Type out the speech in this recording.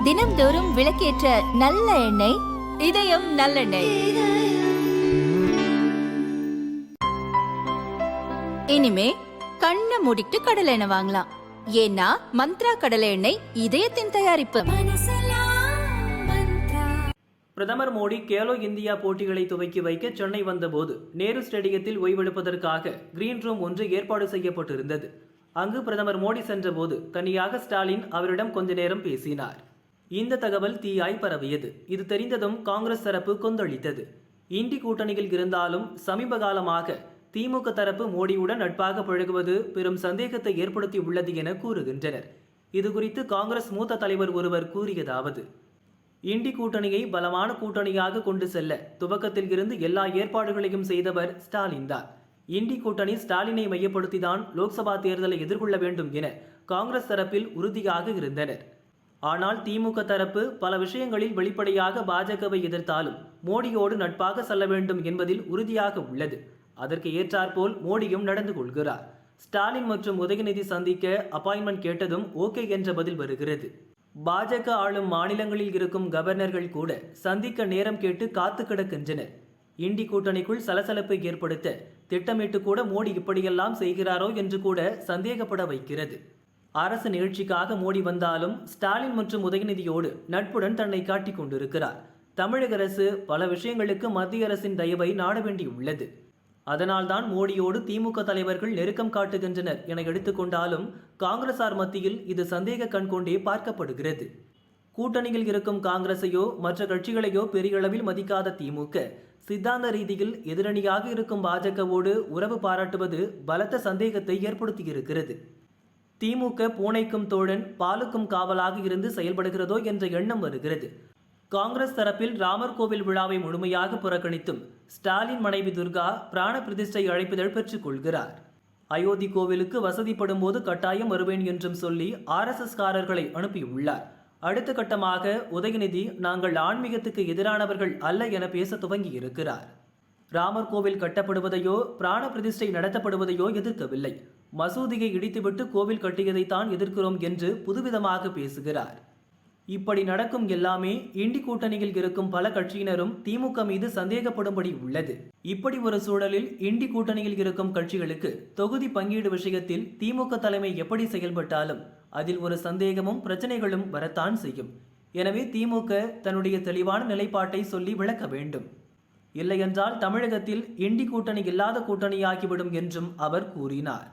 தினம்தோறும் விளக்கேற்ற நல்ல எண்ணெய் இதயம் நல்லெண்ணெய். இனிமே கண்ணை மூடிட்டு கடலை எண்ணெய் வாங்கலாம். ஏன்னா மந்த்ரா கடலை எண்ணெய் இதயத்தின் தயாரிப்பு. பிரதமர் மோடி கேலோ இந்தியா போட்டிகளை துவக்கி வைக்க சென்னை வந்தபோது நேரு ஸ்டேடியத்தில் ஓய்வெடுப்பதற்காக கிரீன் ரூம் ஒன்று ஏற்பாடு செய்யப்பட்டிருந்தது. அங்கு பிரதமர் மோடி சென்றபோது தனியாக ஸ்டாலின் அவரிடம் கொஞ்ச நேரம் பேசினார். இந்த தகவல் தீயாய் பரவியது. இது தெரிந்ததும் காங்கிரஸ் தரப்பு கொந்தளித்தது. இண்டி கூட்டணியில் இருந்தாலும் சமீப காலமாக திமுக தரப்பு மோடியுடன் நட்பாக பழகுவது பெரும் சந்தேகத்தை ஏற்படுத்தி உள்ளது என கூறுகின்றனர். இதுகுறித்து காங்கிரஸ் மூத்த தலைவர் ஒருவர் கூறியதாவது: இண்டி கூட்டணியை பலமான கூட்டணியாக கொண்டு செல்ல துவக்கத்தில் இருந்து எல்லா ஏற்பாடுகளையும் செய்தவர் ஸ்டாலின் தான். இண்டி கூட்டணி ஸ்டாலினை மையப்படுத்திதான் லோக்சபா தேர்தலை எதிர்கொள்ள வேண்டும் என காங்கிரஸ் தரப்பில் உறுதியாக இருந்தனர். ஆனால் திமுக தரப்பு பல விஷயங்களில் வெளிப்படையாக பாஜகவை எதிர்த்தாலும் மோடியோடு நட்பாக செல்ல வேண்டும் என்பதில் உறுதியாக உள்ளது. அதற்கு ஏற்றாற்போல் மோடியும் நடந்து கொள்கிறார். ஸ்டாலின் மற்றும் உதயநிதி சந்திக்க அப்பாயின்மெண்ட் கேட்டதும் ஓகே என்ற பதில் வருகிறது. பாஜக ஆளும் மாநிலங்களில் இருக்கும் கவர்னர்கள் கூட சந்திக்க நேரம் கேட்டு காத்து கிடக்கின்றனர். இண்டி கூட்டணிக்குள் சலசலப்பை ஏற்படுத்த திட்டமிட்டு கூட மோடி இப்படியெல்லாம் செய்கிறாரோ என்று கூட சந்தேகப்பட வைக்கிறது. அரசு நிகழ்ச்சிக்காக மோடி வந்தாலும் ஸ்டாலின் மற்றும் உதயநிதியோடு நட்புடன் தன்னை காட்டிக் கொண்டிருக்கிறார். தமிழக அரசு பல விஷயங்களுக்கு மத்திய அரசின் தயவை நாட வேண்டியுள்ளது. அதனால்தான் மோடியோடு திமுக தலைவர்கள் நெருக்கம் காட்டுகின்றனர் என எடுத்துக்கொண்டாலும் காங்கிரசார் மத்தியில் இது சந்தேக கண் கொண்டே பார்க்கப்படுகிறது. கூட்டணியில் இருக்கும் காங்கிரஸையோ மற்ற கட்சிகளையோ பெரிய அளவில் மதிக்காத திமுக சித்தாந்த ரீதியில் எதிரணியாக இருக்கும் பாஜகவோடு உறவு பாராட்டுவது பலத்த சந்தேகத்தை ஏற்படுத்தியிருக்கிறது. திமுக பூனைக்கும் தோழன் பாலுக்கும் காவலாக இருந்து செயல்படுகிறதோ என்ற எண்ணம் வருகிறது. காங்கிரஸ் தரப்பில் ராமர் கோவில் விழாவை முழுமையாக புறக்கணித்தும் ஸ்டாலின் மனைவி துர்கா பிராண பிரதிஷ்டை அழைப்பிதழ் பெற்றுக் கொள்கிறார். அயோத்தி கோவிலுக்கு வசதிப்படும் போது கட்டாயம் வருவேன் என்றும் சொல்லி RSS காரர்களை அனுப்பியுள்ளார். அடுத்த கட்டமாக உதயநிதி நாங்கள் ஆன்மீகத்துக்கு எதிரானவர்கள் அல்ல என பேச துவங்கி இருக்கிறார். ராமர் கோவில் கட்டப்படுவதையோ பிராண பிரதிஷ்டை நடத்தப்படுவதையோ எதிர்க்கவில்லை. மசூதியை இடித்துவிட்டு கோவில் கட்டியதைத்தான் எதிர்க்கிறோம் என்று புதுவிதமாக பேசுகிறார். இப்படி நடக்கும் எல்லாமே இண்டி கூட்டணியில் இருக்கும் பல கட்சியினரும் திமுக மீது சந்தேகப்படும்படி உள்ளது. இப்படி ஒரு சூழலில் இண்டி கூட்டணியில் இருக்கும் கட்சிகளுக்கு தொகுதி பங்கீடு விஷயத்தில் திமுக தலைமை எப்படி செயல்பட்டாலும் அதில் ஒரு சந்தேகமும் பிரச்சனைகளும் வரத்தான் செய்யும். எனவே திமுக தன்னுடைய தெளிவான நிலைப்பாட்டை சொல்லி விளக்க வேண்டும். இல்லையென்றால் தமிழகத்தில் இண்டி கூட்டணி இல்லாத கூட்டணியாகிவிடும் என்றும் அவர் கூறினார்.